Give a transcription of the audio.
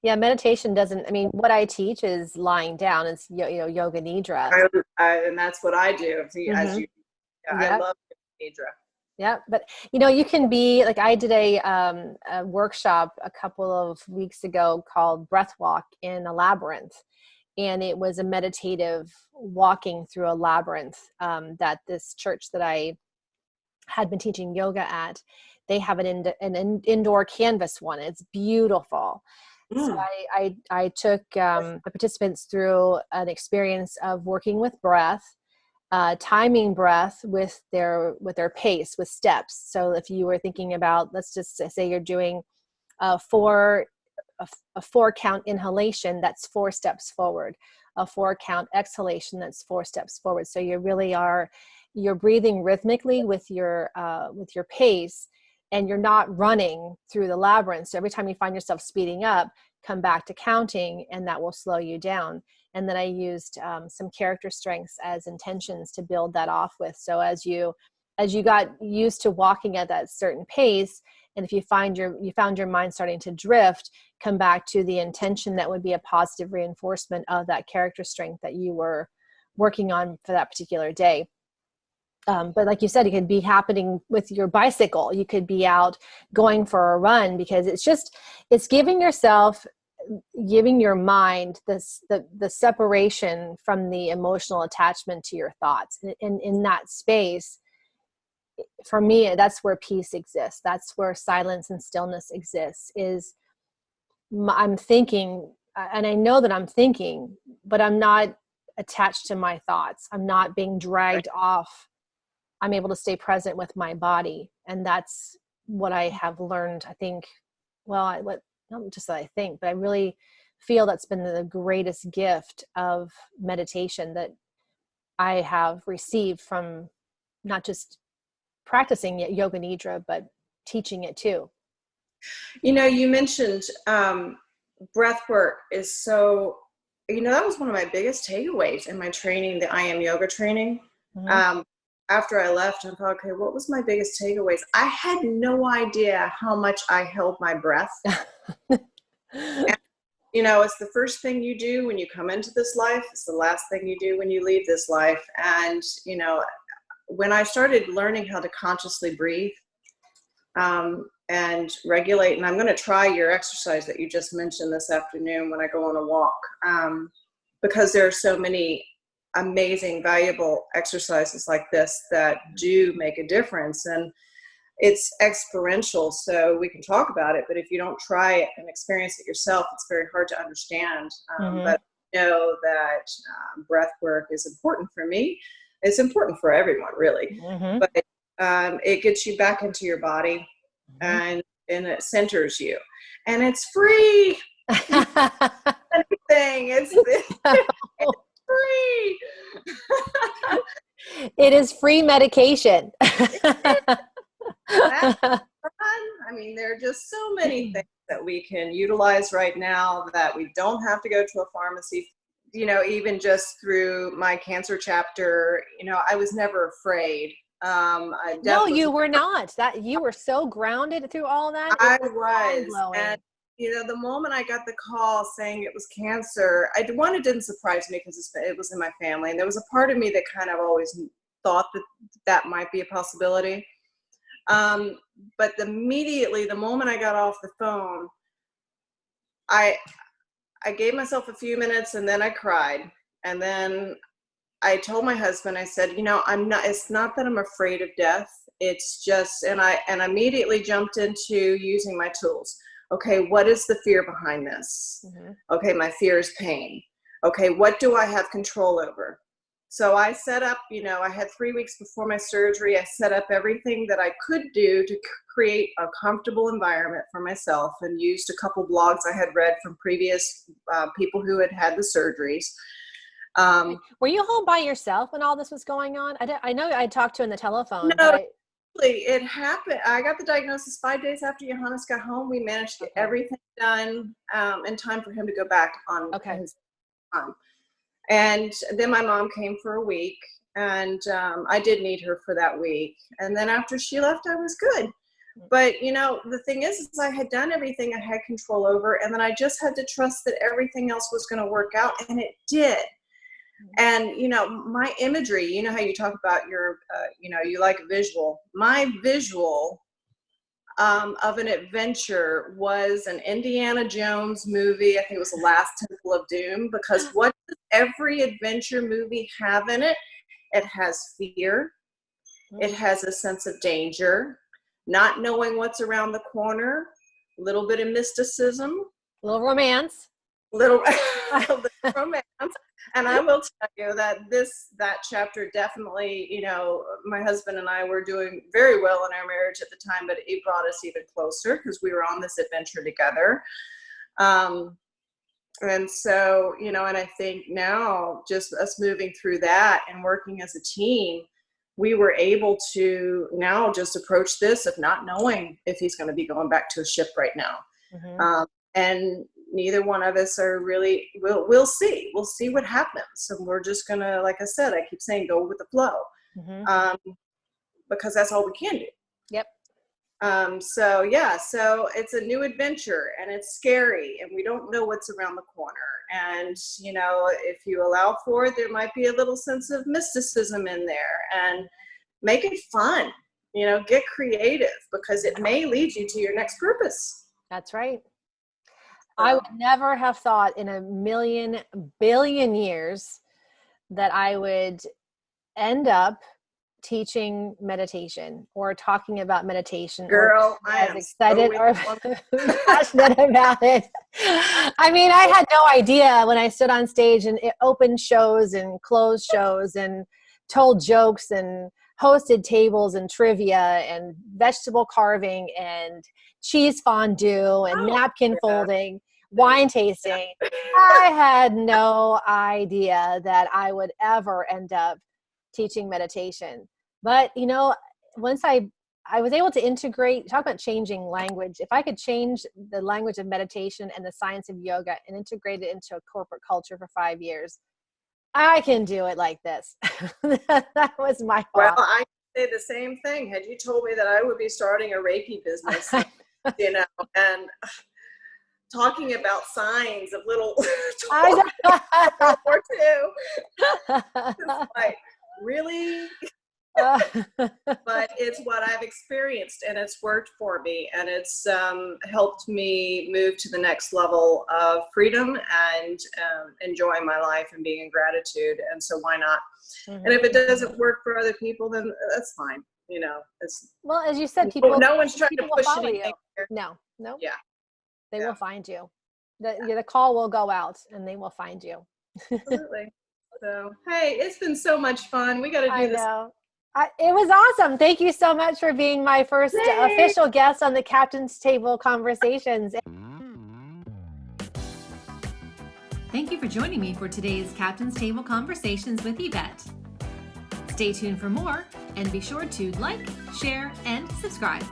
Yeah, meditation doesn't, I mean, what I teach is lying down. It's, yoga nidra. And that's what I do. See, as Mm-hmm. you, yeah, I Yep. love Nidra. Yeah, but you can be like, I did a workshop a couple of weeks ago called Breath Walk in a Labyrinth, and it was a meditative walking through a labyrinth, that this church that I had been teaching yoga at, they have an indoor canvas one. It's beautiful. So Mm. I took the participants through an experience of working with breath, timing breath with their pace, with steps. So if you were thinking about, let's just say you're doing a four count inhalation, that's 4 steps forward. A 4 count exhalation, that's 4 steps forward. So you're breathing rhythmically with your pace, and you're not running through the labyrinth. So every time you find yourself speeding up, come back to counting, and that will slow you down. And then I used some character strengths as intentions to build that off with. So as you got used to walking at that certain pace, and if you found your mind starting to drift, come back to the intention that would be a positive reinforcement of that character strength that you were working on for that particular day. But like you said, it could be happening with your bicycle. You could be out going for a run, because it's giving your mind the separation from the emotional attachment to your thoughts. And in that space, for me, that's where peace exists. That's where silence and stillness exists. I'm thinking, and I know that I'm thinking, but I'm not attached to my thoughts. I'm not being dragged off. I'm able to stay present with my body. And that's what I have learned, I think. Well, not just that I think, but I really feel that's been the greatest gift of meditation that I have received from not just practicing yoga nidra, but teaching it too. You mentioned breath work is so, that was one of my biggest takeaways in my training, the I Am Yoga training. Mm-hmm. After I left, I thought, okay, what was my biggest takeaways? I had no idea how much I held my breath. And, it's the first thing you do when you come into this life. It's the last thing you do when you leave this life. And, when I started learning how to consciously breathe, and regulate, and I'm going to try your exercise that you just mentioned this afternoon when I go on a walk, because there are so many amazing, valuable exercises like this that do make a difference, and it's experiential, so we can talk about it, but if you don't try it and experience it yourself, it's very hard to understand. But I know that breath work is important for me. It's important for everyone, really. Mm-hmm. But it gets you back into your body, and it centers you, and it's free. Anything, it's free. It is free medication. That's fun. I mean, there are just so many things that we can utilize right now that we don't have to go to a pharmacy. Even just through my cancer chapter, I was never afraid. No, you were not. That you were so grounded through all that. I was, and the moment I got the call saying it was cancer, it didn't surprise me because it was in my family, and there was a part of me that kind of always thought that might be a possibility. But immediately, the moment I got off the phone, I gave myself a few minutes, and then I cried, and then I told my husband, I said, it's not that I'm afraid of death. It's just, and I immediately jumped into using my tools. Okay, what is the fear behind this? Mm-hmm. Okay, my fear is pain. Okay, what do I have control over? So I set up, I had 3 weeks before my surgery, I set up everything that I could do to create a comfortable environment for myself, and used a couple blogs I had read from previous people who had the surgeries. Were you home by yourself when all this was going on? I know I talked to on the telephone. No, it happened. I got the diagnosis 5 days after Johannes got home. We managed to get everything done in time for him to go back on his time. And then my mom came for a week, and I did need her for that week. And then after she left, I was good. But, you know, the thing is I had done everything I had control over, and then I just had to trust that everything else was going to work out, and it did. And, you know, my imagery, you know how you talk about your, you know, you like a visual. My visual of an adventure was an Indiana Jones movie. I think it was The Last Temple of Doom, because what does every adventure movie have in it? It has fear. It has a sense of danger, not knowing what's around the corner, a little bit of mysticism, a little romance, a little romance. And I will tell you that that chapter definitely, you know, my husband and I were doing very well in our marriage at the time, but it brought us even closer because we were on this adventure together. And so, you know, and I think now just us moving through that and working as a team, we were able to now just approach this of not knowing if he's going to be going back to a ship right now. And neither one of us are really, we'll see what happens. So we're just going to, like I said, I keep saying, go with the flow, because that's all we can do. Yep. So yeah, so it's a new adventure, and it's scary, and we don't know what's around the corner. And, you know, if you allow for it, there might be a little sense of mysticism in there, and make it fun, you know, get creative, because it may lead you to your next purpose. That's right. I would never have thought in a million billion years that I would end up teaching meditation or talking about meditation. Girl, I am excited or passionate about it. I mean, I had no idea when I stood on stage and it opened shows and closed shows and told jokes and hosted tables and trivia and vegetable carving and cheese fondue and napkin folding, wine tasting. I had no idea that I would ever end up teaching meditation. But, you know, once I was able to integrate, talk about changing language. If I could change the language of meditation and the science of yoga and integrate it into a corporate culture for 5 years, I can do it like this. That was my Well, I say the same thing. Had you told me that I would be starting a Reiki business, you know, and talking about signs of little or two, it's like, really? But it's what I've experienced, and it's worked for me, and it's helped me move to the next level of freedom and enjoying my life and being in gratitude. And so why not? And if it doesn't work for other people, then that's fine. You know, it's, well, as you said, people. No one's trying to push anything. No. Yeah. They will find you. The call will go out, and they will find you. Absolutely. So, hey, it's been so much fun. We got to do this. Know. It was awesome. Thank you so much for being my first official guest on the Captain's Table Conversations. Thank you for joining me for today's Captain's Table Conversations with Yvette. Stay tuned for more, and be sure to like, share, and subscribe.